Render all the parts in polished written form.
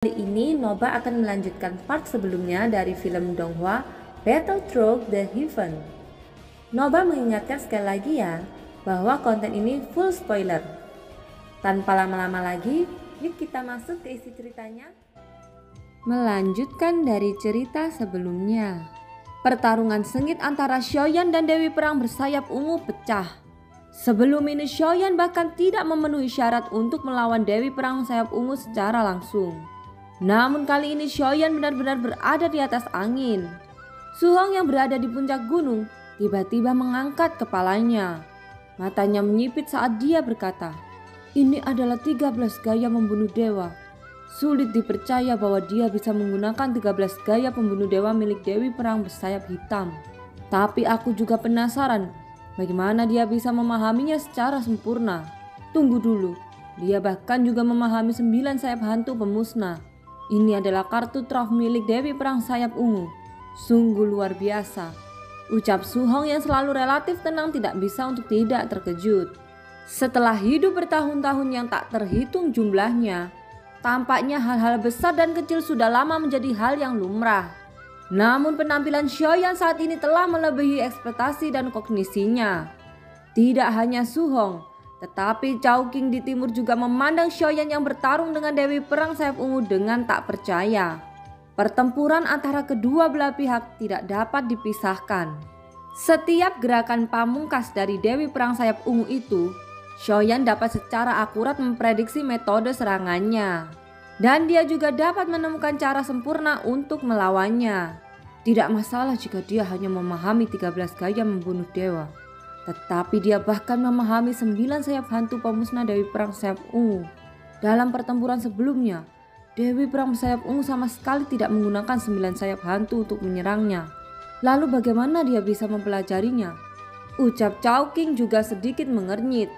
Kali ini Noba akan melanjutkan part sebelumnya dari film Donghua Battle Through the Heaven. Noba mengingatkan sekali lagi ya bahwa konten ini full spoiler. Tanpa lama-lama lagi, yuk kita masuk ke isi ceritanya. Melanjutkan dari cerita sebelumnya, pertarungan sengit antara Xiaoyan dan Dewi Perang Bersayap Ungu pecah. Sebelum ini Xiaoyan bahkan tidak memenuhi syarat untuk melawan Dewi Perang Sayap Ungu secara langsung. Namun kali ini Xiaoyan benar-benar berada di atas angin. Su Hong yang berada di puncak gunung tiba-tiba mengangkat kepalanya. Matanya menyipit saat dia berkata, "Ini adalah 13 gaya membunuh dewa. Sulit dipercaya bahwa dia bisa menggunakan 13 gaya pembunuh dewa milik Dewi Perang Bersayap Hitam. Tapi aku juga penasaran bagaimana dia bisa memahaminya secara sempurna. Tunggu dulu, dia bahkan juga memahami 9 sayap hantu pemusnah. Ini adalah kartu truf milik Dewi Perang Sayap Ungu. Sungguh luar biasa," ucap Su Hong yang selalu relatif tenang tidak bisa untuk tidak terkejut. Setelah hidup bertahun-tahun yang tak terhitung jumlahnya, tampaknya hal-hal besar dan kecil sudah lama menjadi hal yang lumrah. Namun penampilan Xiaoyan saat ini telah melebihi ekspektasi dan kognisinya. Tidak hanya Su Hong, tetapi Chowking di timur juga memandang Xiaoyan yang bertarung dengan Dewi Perang Sayap Ungu dengan tak percaya. Pertempuran antara kedua belah pihak tidak dapat dipisahkan. Setiap gerakan pamungkas dari Dewi Perang Sayap Ungu itu, Xiaoyan dapat secara akurat memprediksi metode serangannya. Dan dia juga dapat menemukan cara sempurna untuk melawannya. Tidak masalah jika dia hanya memahami 13 gaya membunuh dewa. Tetapi dia bahkan memahami 9 sayap hantu pemusnah Dewi Perang Sayap Ungu. Dalam pertempuran sebelumnya, Dewi Perang Sayap Ungu sama sekali tidak menggunakan 9 sayap hantu untuk menyerangnya. Lalu bagaimana dia bisa mempelajarinya? Ucap Chowking juga sedikit mengernyit.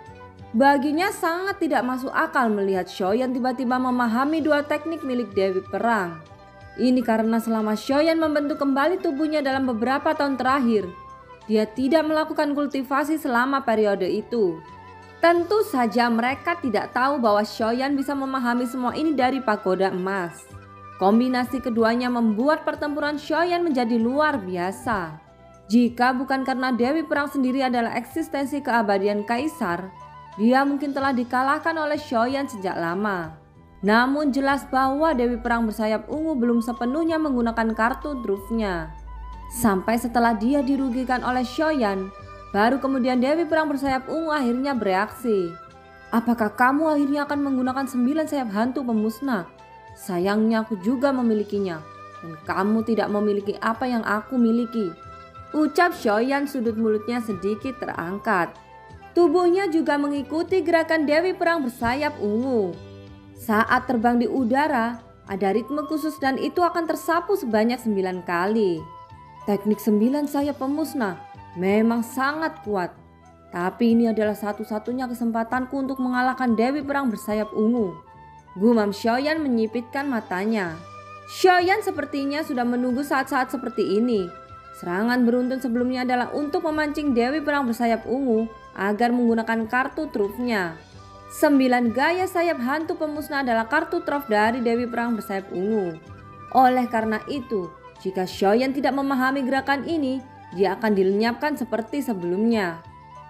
Baginya sangat tidak masuk akal melihat Xiaoyan tiba-tiba memahami dua teknik milik Dewi Perang. Ini karena selama Xiaoyan membentuk kembali tubuhnya dalam beberapa tahun terakhir, dia tidak melakukan kultivasi selama periode itu. Tentu saja mereka tidak tahu bahwa Xiaoyan bisa memahami semua ini dari pagoda emas. Kombinasi keduanya membuat pertempuran Xiaoyan menjadi luar biasa. Jika bukan karena Dewi Perang sendiri adalah eksistensi keabadian Kaisar, dia mungkin telah dikalahkan oleh Xiaoyan sejak lama. Namun jelas bahwa Dewi Perang Bersayap Ungu belum sepenuhnya menggunakan kartu trufnya. Sampai setelah dia dirugikan oleh Xiaoyan, baru kemudian Dewi Perang Bersayap Ungu akhirnya bereaksi. "Apakah kamu akhirnya akan menggunakan 9 sayap hantu pemusnah? Sayangnya aku juga memilikinya, dan kamu tidak memiliki apa yang aku miliki," ucap Xiaoyan. Sudut mulutnya sedikit terangkat. Tubuhnya juga mengikuti gerakan Dewi Perang Bersayap Ungu. Saat terbang di udara, ada ritme khusus dan itu akan tersapu sebanyak 9 kali. Teknik 9 sayap pemusnah memang sangat kuat. Tapi ini adalah satu-satunya kesempatanku untuk mengalahkan Dewi Perang Bersayap Ungu, gumam Xiaoyan menyipitkan matanya. Xiaoyan sepertinya sudah menunggu saat-saat seperti ini. Serangan beruntun sebelumnya adalah untuk memancing Dewi Perang Bersayap Ungu agar menggunakan kartu trufnya. 9 gaya sayap hantu pemusnah adalah kartu truf dari Dewi Perang Bersayap Ungu. Oleh karena itu, jika Xiaoyan tidak memahami gerakan ini, dia akan dilenyapkan seperti sebelumnya.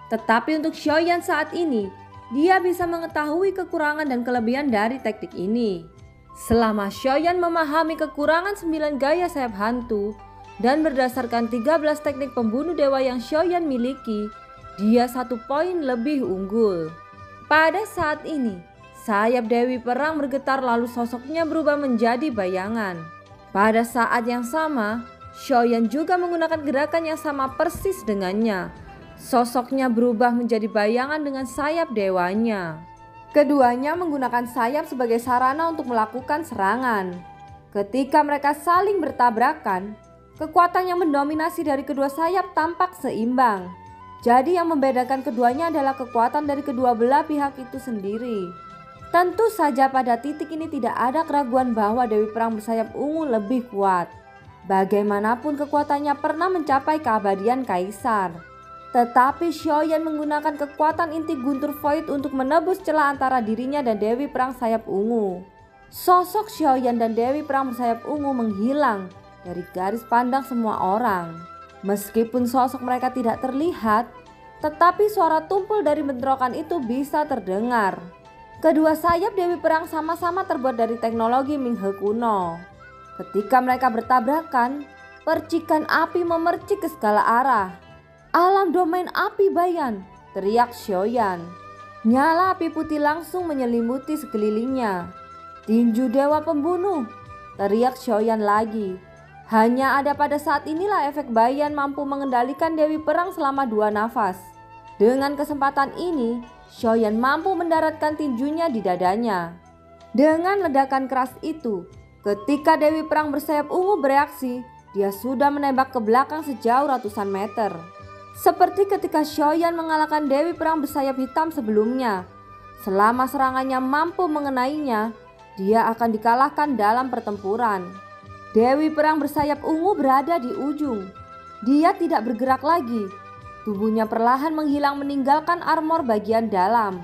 Tetapi untuk Xiaoyan saat ini, dia bisa mengetahui kekurangan dan kelebihan dari teknik ini. Selama Xiaoyan memahami kekurangan 9 gaya sayap hantu, dan berdasarkan 13 teknik pembunuh dewa yang Xiaoyan miliki, dia 1 poin lebih unggul. Pada saat ini, sayap Dewi Perang bergetar lalu sosoknya berubah menjadi bayangan. Pada saat yang sama, Xiaoyan juga menggunakan gerakan yang sama persis dengannya. Sosoknya berubah menjadi bayangan dengan sayap dewanya. Keduanya menggunakan sayap sebagai sarana untuk melakukan serangan. Ketika mereka saling bertabrakan, kekuatan yang mendominasi dari kedua sayap tampak seimbang. Jadi yang membedakan keduanya adalah kekuatan dari kedua belah pihak itu sendiri. Tentu saja pada titik ini tidak ada keraguan bahwa Dewi Perang Bersayap Ungu lebih kuat. Bagaimanapun kekuatannya pernah mencapai keabadian Kaisar. Tetapi Xiaoyan menggunakan kekuatan inti Guntur Void untuk menebus celah antara dirinya dan Dewi Perang Sayap Ungu. Sosok Xiaoyan dan Dewi Perang Bersayap Ungu menghilang dari garis pandang semua orang. Meskipun sosok mereka tidak terlihat, tetapi suara tumpul dari bentrokan itu bisa terdengar. Kedua sayap Dewi Perang sama-sama terbuat dari teknologi Minghe kuno. Ketika mereka bertabrakan, percikan api memercik ke segala arah. "Alam domain api Bayan!" teriak Xiaoyan. Nyala api putih langsung menyelimuti sekelilingnya. "Tinju dewa pembunuh!" teriak Xiaoyan lagi. Hanya ada pada saat inilah efek Bayan mampu mengendalikan Dewi Perang selama 2 nafas. Dengan kesempatan ini, Xiaoyan mampu mendaratkan tinjunya di dadanya. Dengan ledakan keras itu, ketika Dewi Perang Bersayap Ungu bereaksi, dia sudah menembak ke belakang sejauh ratusan meter. Seperti ketika Xiaoyan mengalahkan Dewi Perang Bersayap Hitam sebelumnya. Selama serangannya mampu mengenainya, dia akan dikalahkan dalam pertempuran. Dewi Perang Bersayap Ungu berada di ujung. Dia tidak bergerak lagi. Tubuhnya perlahan menghilang meninggalkan armor bagian dalam.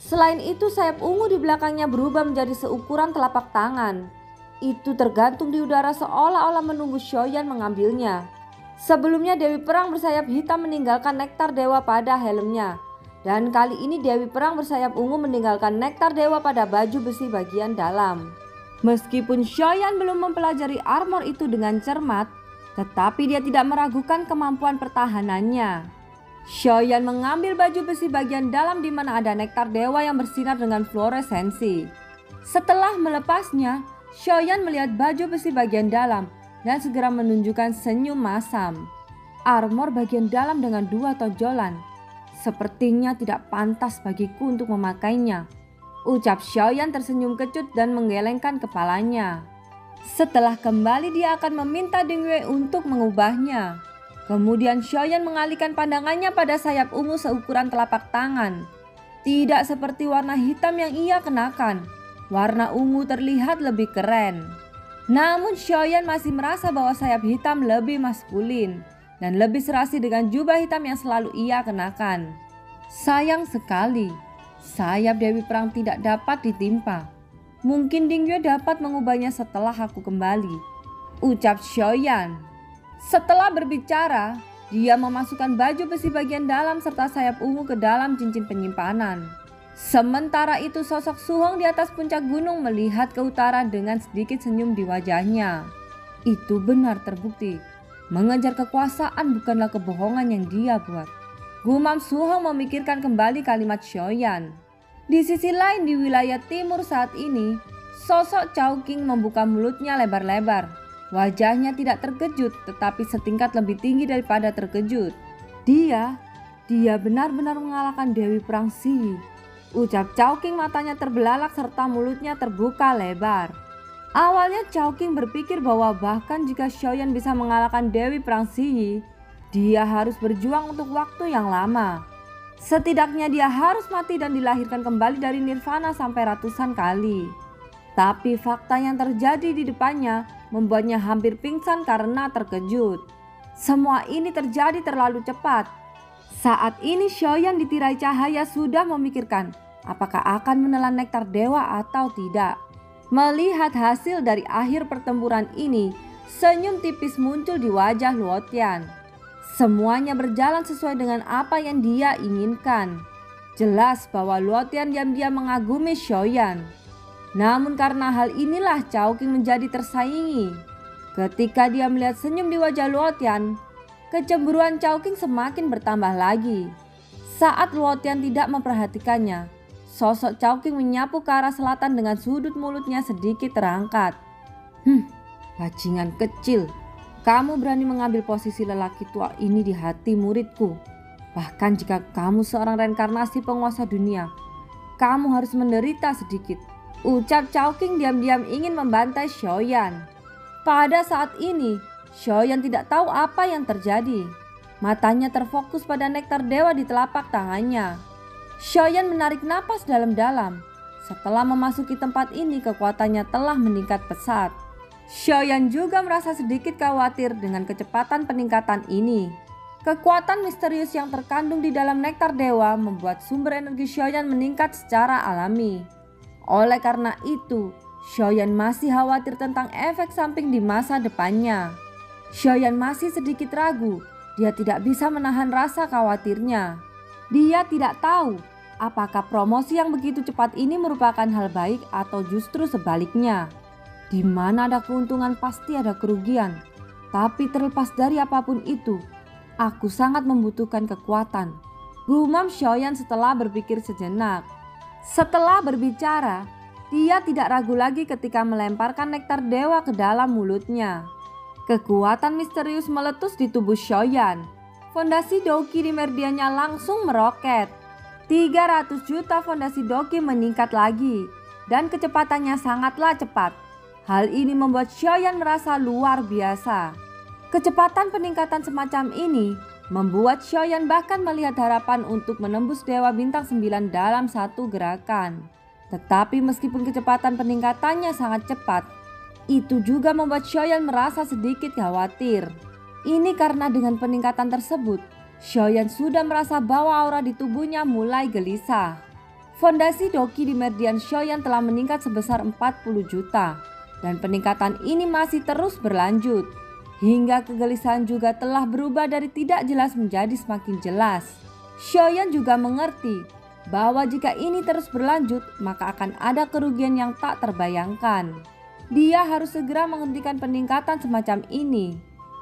Selain itu, sayap ungu di belakangnya berubah menjadi seukuran telapak tangan. Itu tergantung di udara seolah-olah menunggu Xiaoyan mengambilnya. Sebelumnya Dewi Perang Bersayap Hitam meninggalkan nektar dewa pada helmnya. Dan kali ini Dewi Perang Bersayap Ungu meninggalkan nektar dewa pada baju besi bagian dalam. Meskipun Xiaoyan belum mempelajari armor itu dengan cermat, tetapi dia tidak meragukan kemampuan pertahanannya. Xiaoyan mengambil baju besi bagian dalam di mana ada nektar dewa yang bersinar dengan fluoresensi. Setelah melepasnya, Xiaoyan melihat baju besi bagian dalam dan segera menunjukkan senyum masam. Armor bagian dalam dengan 2 tonjolan. "Sepertinya tidak pantas bagiku untuk memakainya," ucap Xiaoyan tersenyum kecut dan menggelengkan kepalanya. Setelah kembali dia akan meminta Ding Yue untuk mengubahnya. Kemudian Xiaoyan mengalihkan pandangannya pada sayap ungu seukuran telapak tangan. Tidak seperti warna hitam yang ia kenakan. Warna ungu terlihat lebih keren. Namun Xiaoyan masih merasa bahwa sayap hitam lebih maskulin dan lebih serasi dengan jubah hitam yang selalu ia kenakan. Sayang sekali, sayap Dewi Perang tidak dapat ditimpa. "Mungkin Ding Yue dapat mengubahnya setelah aku kembali," ucap Xiaoyan. Setelah berbicara, dia memasukkan baju besi bagian dalam serta sayap ungu ke dalam cincin penyimpanan. Sementara itu sosok Su Hong di atas puncak gunung melihat ke utara dengan sedikit senyum di wajahnya. Itu benar terbukti. Mengejar kekuasaan bukanlah kebohongan yang dia buat. Gumam Su Hong memikirkan kembali kalimat Xiaoyan. Di sisi lain di wilayah timur saat ini, sosok Chowking membuka mulutnya lebar-lebar. Wajahnya tidak terkejut tetapi setingkat lebih tinggi daripada terkejut. Dia benar-benar mengalahkan Dewi Perang Siyi, ucap Chowking matanya terbelalak serta mulutnya terbuka lebar. Awalnya Chowking berpikir bahwa bahkan jika Xiaoyan bisa mengalahkan Dewi Perang Siyi, dia harus berjuang untuk waktu yang lama. Setidaknya dia harus mati dan dilahirkan kembali dari nirvana sampai ratusan kali. Tapi fakta yang terjadi di depannya membuatnya hampir pingsan karena terkejut. Semua ini terjadi terlalu cepat. Saat ini Xiaoyan ditirai cahaya sudah memikirkan apakah akan menelan nektar dewa atau tidak. Melihat hasil dari akhir pertempuran ini, senyum tipis muncul di wajah Luotian. Semuanya berjalan sesuai dengan apa yang dia inginkan. Jelas bahwa Luotian diam-diam mengagumi Xiaoyan. Namun karena hal inilah Chowking menjadi tersaingi. Ketika dia melihat senyum di wajah Luotian, kecemburuan Chowking semakin bertambah lagi. Saat Luotian tidak memperhatikannya, sosok Chowking menyapu ke arah selatan dengan sudut mulutnya sedikit terangkat. Bajingan kecil, kamu berani mengambil posisi lelaki tua ini di hati muridku. Bahkan jika kamu seorang reinkarnasi penguasa dunia, kamu harus menderita sedikit, ucap Chowking diam-diam ingin membantai Xiaoyan. Pada saat ini, Xiaoyan tidak tahu apa yang terjadi. Matanya terfokus pada nektar dewa di telapak tangannya. Xiaoyan menarik napas dalam-dalam. Setelah memasuki tempat ini, kekuatannya telah meningkat pesat. Xiaoyan juga merasa sedikit khawatir dengan kecepatan peningkatan ini. Kekuatan misterius yang terkandung di dalam nektar dewa membuat sumber energi Xiaoyan meningkat secara alami. Oleh karena itu, Xiaoyan masih khawatir tentang efek samping di masa depannya. Xiaoyan masih sedikit ragu, dia tidak bisa menahan rasa khawatirnya. Dia tidak tahu apakah promosi yang begitu cepat ini merupakan hal baik atau justru sebaliknya. Di mana ada keuntungan pasti ada kerugian. Tapi terlepas dari apapun itu, aku sangat membutuhkan kekuatan, gumam Xiaoyan setelah berpikir sejenak. Setelah berbicara, dia tidak ragu lagi ketika melemparkan nektar dewa ke dalam mulutnya. Kekuatan misterius meletus di tubuh Xiaoyan. Fondasi Doqi di meridiannya langsung meroket. 300 juta fondasi Doqi meningkat lagi dan kecepatannya sangatlah cepat. Hal ini membuat Xiaoyan merasa luar biasa. Kecepatan peningkatan semacam ini membuat Xiaoyan bahkan melihat harapan untuk menembus Dewa Bintang 9 dalam satu gerakan. Tetapi meskipun kecepatan peningkatannya sangat cepat, itu juga membuat Xiaoyan merasa sedikit khawatir. Ini karena dengan peningkatan tersebut, Xiaoyan sudah merasa bahwa aura di tubuhnya mulai gelisah. Fondasi Doqi di meridian Xiaoyan telah meningkat sebesar 40 juta dan peningkatan ini masih terus berlanjut. Hingga kegelisahan juga telah berubah dari tidak jelas menjadi semakin jelas. Xiaoyan juga mengerti bahwa jika ini terus berlanjut maka akan ada kerugian yang tak terbayangkan. Dia harus segera menghentikan peningkatan semacam ini.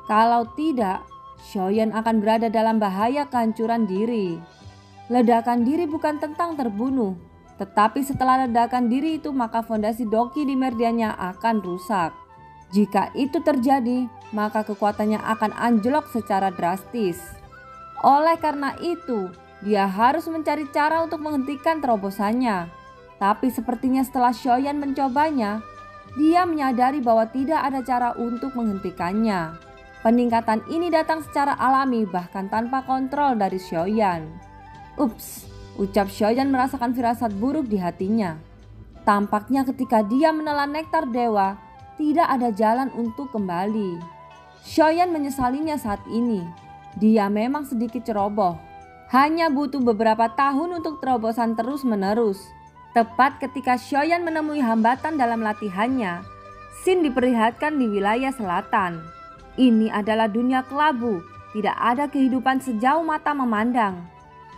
Kalau tidak, Xiaoyan akan berada dalam bahaya kehancuran diri. Ledakan diri bukan tentang terbunuh, tetapi setelah ledakan diri itu maka fondasi Doqi di meridiannya akan rusak. Jika itu terjadi, maka kekuatannya akan anjlok secara drastis. Oleh karena itu, dia harus mencari cara untuk menghentikan terobosannya. Tapi sepertinya setelah Xiaoyan mencobanya, dia menyadari bahwa tidak ada cara untuk menghentikannya. Peningkatan ini datang secara alami bahkan tanpa kontrol dari Xiaoyan. Ups, ucap Xiaoyan merasakan firasat buruk di hatinya. Tampaknya ketika dia menelan nektar dewa, tidak ada jalan untuk kembali. Xiaoyan menyesalinya saat ini. Dia memang sedikit ceroboh. Hanya butuh beberapa tahun untuk terobosan terus-menerus. Tepat ketika Xiaoyan menemui hambatan dalam latihannya, Xin diperlihatkan di wilayah selatan. Ini adalah dunia kelabu, tidak ada kehidupan sejauh mata memandang.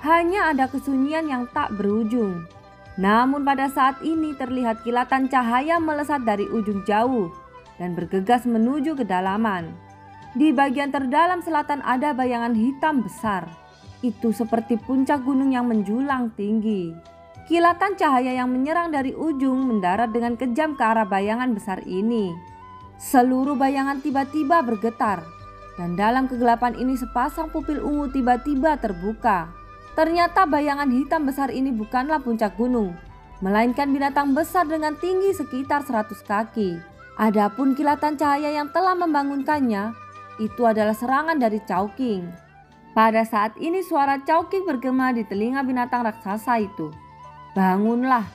Hanya ada kesunyian yang tak berujung. Namun pada saat ini terlihat kilatan cahaya melesat dari ujung jauh dan bergegas menuju kedalaman. Di bagian terdalam selatan ada bayangan hitam besar. Itu seperti puncak gunung yang menjulang tinggi. Kilatan cahaya yang menyerang dari ujung mendarat dengan kejam ke arah bayangan besar ini. Seluruh bayangan tiba-tiba bergetar, dan dalam kegelapan ini sepasang pupil ungu tiba-tiba terbuka. Ternyata bayangan hitam besar ini bukanlah puncak gunung, melainkan binatang besar dengan tinggi sekitar 100 kaki. Adapun kilatan cahaya yang telah membangunkannya, itu adalah serangan dari Chowking. Pada saat ini suara Chowking bergema di telinga binatang raksasa itu. Bangunlah,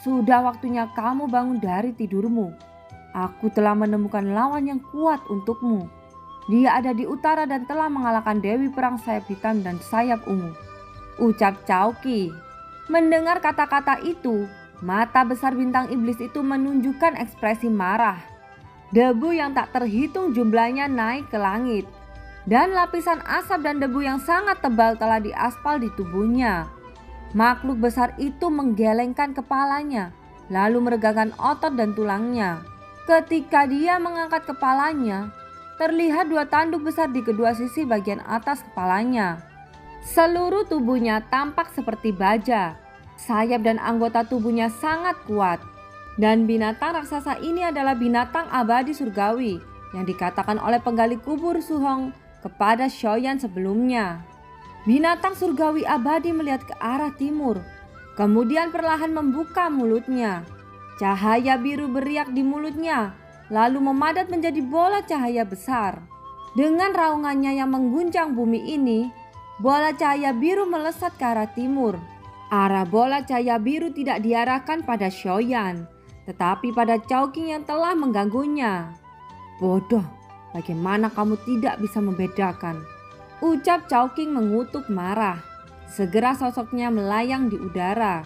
sudah waktunya kamu bangun dari tidurmu. Aku telah menemukan lawan yang kuat untukmu. Dia ada di utara dan telah mengalahkan Dewi Perang Sayap Hitam dan Sayap Ungu, ucap Chowking. Mendengar kata-kata itu, mata besar bintang iblis itu menunjukkan ekspresi marah. Debu yang tak terhitung jumlahnya naik ke langit, dan lapisan asap dan debu yang sangat tebal telah diaspal di tubuhnya. Makhluk besar itu menggelengkan kepalanya, lalu meregangkan otot dan tulangnya. Ketika dia mengangkat kepalanya, terlihat dua tanduk besar di kedua sisi bagian atas kepalanya. Seluruh tubuhnya tampak seperti baja. Sayap dan anggota tubuhnya sangat kuat. Dan binatang raksasa ini adalah binatang abadi surgawi yang dikatakan oleh penggali kubur Suhong kepada Xiaoyan sebelumnya. Binatang surgawi abadi melihat ke arah timur, kemudian perlahan membuka mulutnya. Cahaya biru beriak di mulutnya, lalu memadat menjadi bola cahaya besar. Dengan raungannya yang mengguncang bumi ini, bola cahaya biru melesat ke arah timur. Arah bola cahaya biru tidak diarahkan pada Xiaoyan, tetapi pada Chowking yang telah mengganggunya. Bodoh, bagaimana kamu tidak bisa membedakan? Ucap Chowking mengutuk marah. Segera sosoknya melayang di udara.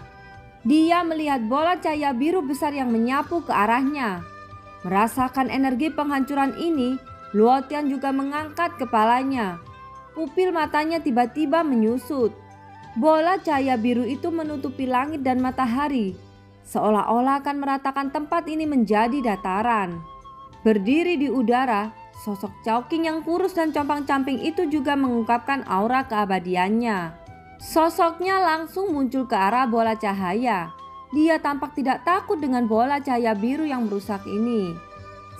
Dia melihat bola cahaya biru besar yang menyapu ke arahnya. Merasakan energi penghancuran ini, Luotian juga mengangkat kepalanya. Pupil matanya tiba-tiba menyusut. Bola cahaya biru itu menutupi langit dan matahari, seolah-olah akan meratakan tempat ini menjadi dataran. Berdiri di udara, sosok Chowking yang kurus dan compang-camping itu juga mengungkapkan aura keabadiannya. Sosoknya langsung muncul ke arah bola cahaya. Dia tampak tidak takut dengan bola cahaya biru yang merusak ini.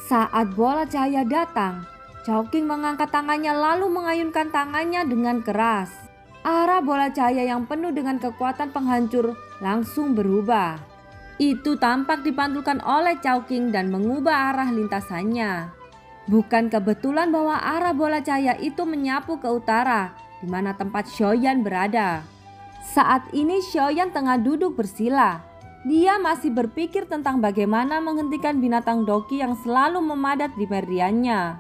Saat bola cahaya datang, Chowking mengangkat tangannya lalu mengayunkan tangannya dengan keras. Arah bola cahaya yang penuh dengan kekuatan penghancur langsung berubah. Itu tampak dipantulkan oleh Chowking dan mengubah arah lintasannya. Bukan kebetulan bahwa arah bola cahaya itu menyapu ke utara, di mana tempat Xiaoyan berada. Saat ini Xiaoyan tengah duduk bersila. Dia masih berpikir tentang bagaimana menghentikan binatang Doki yang selalu memadat di meridiannya.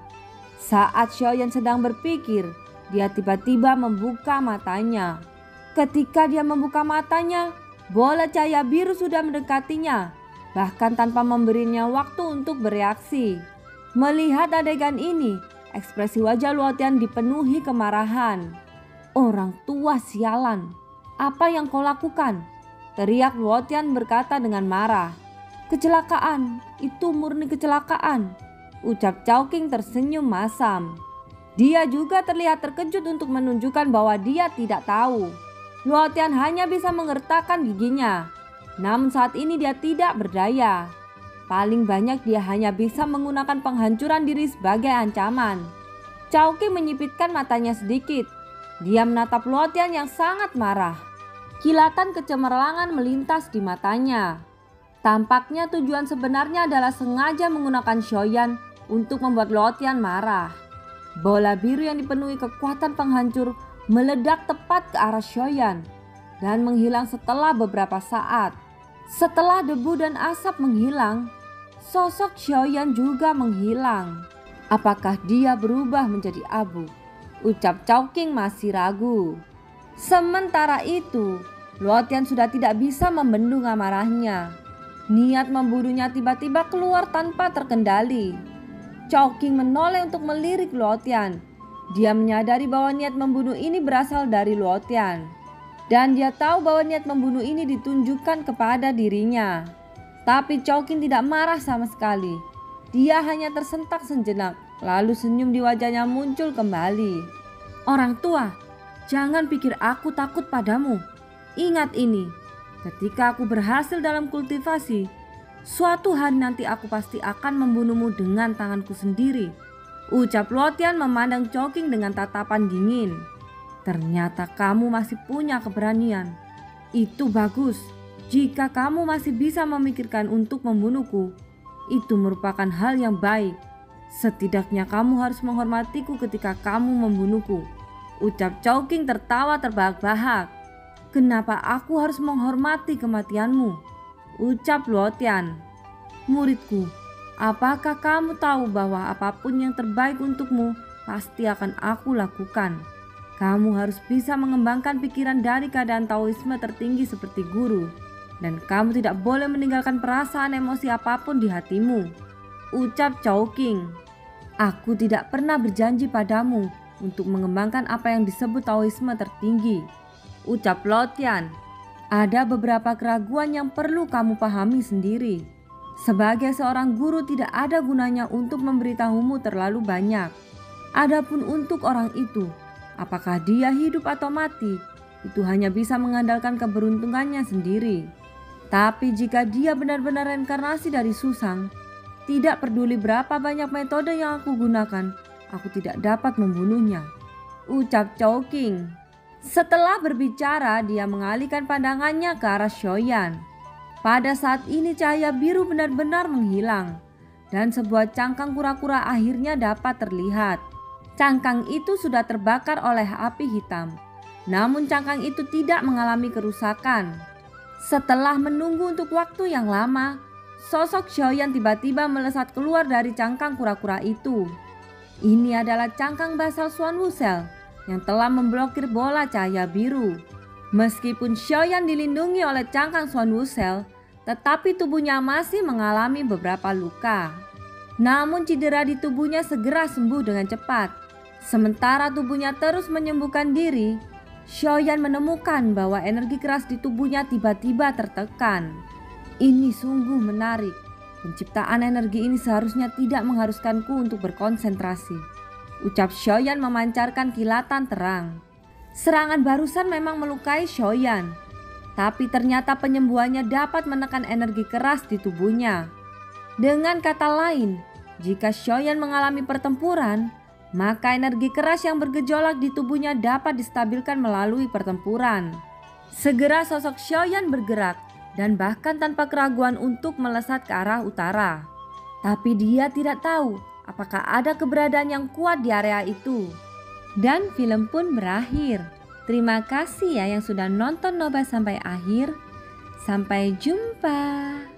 Saat Xiaoyan sedang berpikir, dia tiba-tiba membuka matanya. Ketika dia membuka matanya, bola cahaya biru sudah mendekatinya, bahkan tanpa memberinya waktu untuk bereaksi. Melihat adegan ini, ekspresi wajah Luotian dipenuhi kemarahan. "Orang tua sialan, apa yang kau lakukan?" teriak Luotian berkata dengan marah. "Kecelakaan, itu murni kecelakaan," ucap Chowking tersenyum masam. Dia juga terlihat terkejut untuk menunjukkan bahwa dia tidak tahu. Luotian hanya bisa mengertakkan giginya. Namun saat ini dia tidak berdaya. Paling banyak dia hanya bisa menggunakan penghancuran diri sebagai ancaman. Chowking menyipitkan matanya sedikit. Dia menatap Luotian yang sangat marah. Kilatan kecemerlangan melintas di matanya. Tampaknya tujuan sebenarnya adalah sengaja menggunakan Xiaoyan untuk membuat Luotian marah. Bola biru yang dipenuhi kekuatan penghancur meledak tepat ke arah Xiaoyan dan menghilang setelah beberapa saat. Setelah debu dan asap menghilang, sosok Xiaoyan juga menghilang. "Apakah dia berubah menjadi abu?" ucap Chowking masih ragu. Sementara itu, Luotian sudah tidak bisa membendung amarahnya. Niat membunuhnya tiba-tiba keluar tanpa terkendali. Chowking menoleh untuk melirik Luotian. Dia menyadari bahwa niat membunuh ini berasal dari Luotian. Dan dia tahu bahwa niat membunuh ini ditunjukkan kepada dirinya. Tapi Chowking tidak marah sama sekali. Dia hanya tersentak sejenak, lalu senyum di wajahnya muncul kembali. "Orang tua, jangan pikir aku takut padamu. Ingat ini, ketika aku berhasil dalam kultivasi, suatu hari nanti aku pasti akan membunuhmu dengan tanganku sendiri," ucap Luotian memandang Chowking dengan tatapan dingin. "Ternyata kamu masih punya keberanian. Itu bagus. Jika kamu masih bisa memikirkan untuk membunuhku, itu merupakan hal yang baik. Setidaknya kamu harus menghormatiku ketika kamu membunuhku," ucap Chowking tertawa terbahak-bahak. "Kenapa aku harus menghormati kematianmu?" ucap Luotian. "Muridku, apakah kamu tahu bahwa apapun yang terbaik untukmu pasti akan aku lakukan? Kamu harus bisa mengembangkan pikiran dari keadaan Taoisme tertinggi seperti guru. Dan kamu tidak boleh meninggalkan perasaan emosi apapun di hatimu," ucap Chowking. "Aku tidak pernah berjanji padamu untuk mengembangkan apa yang disebut Taoisme tertinggi," ucap Luotian. "Ada beberapa keraguan yang perlu kamu pahami sendiri. Sebagai seorang guru tidak ada gunanya untuk memberitahumu terlalu banyak. Adapun untuk orang itu, apakah dia hidup atau mati, itu hanya bisa mengandalkan keberuntungannya sendiri. Tapi jika dia benar-benar reinkarnasi dari Susang, tidak peduli berapa banyak metode yang aku gunakan, aku tidak dapat membunuhnya," ucap Chowking. Setelah berbicara, dia mengalihkan pandangannya ke arah Xiaoyan. Pada saat ini cahaya biru benar-benar menghilang, dan sebuah cangkang kura-kura akhirnya dapat terlihat. Cangkang itu sudah terbakar oleh api hitam, namun cangkang itu tidak mengalami kerusakan. Setelah menunggu untuk waktu yang lama, sosok Xiaoyan tiba-tiba melesat keluar dari cangkang kura-kura itu. Ini adalah cangkang basal Xuan Wusheng yang telah memblokir bola cahaya biru. Meskipun Xiaoyan dilindungi oleh cangkang Xuan Wusheng, tetapi tubuhnya masih mengalami beberapa luka. Namun cedera di tubuhnya segera sembuh dengan cepat. Sementara tubuhnya terus menyembuhkan diri, Xiaoyan menemukan bahwa energi keras di tubuhnya tiba-tiba tertekan. Ini sungguh menarik. Penciptaan energi ini seharusnya tidak mengharuskanku untuk berkonsentrasi, ucap Xiaoyan memancarkan kilatan terang. Serangan barusan memang melukai Xiaoyan, tapi ternyata penyembuhannya dapat menekan energi keras di tubuhnya. Dengan kata lain, jika Xiaoyan mengalami pertempuran, maka energi keras yang bergejolak di tubuhnya dapat distabilkan melalui pertempuran. Segera sosok Xiaoyan bergerak dan bahkan tanpa keraguan untuk melesat ke arah utara. Tapi dia tidak tahu apakah ada keberadaan yang kuat di area itu. Dan film pun berakhir. Terima kasih ya yang sudah nonton Nobas sampai akhir. Sampai jumpa.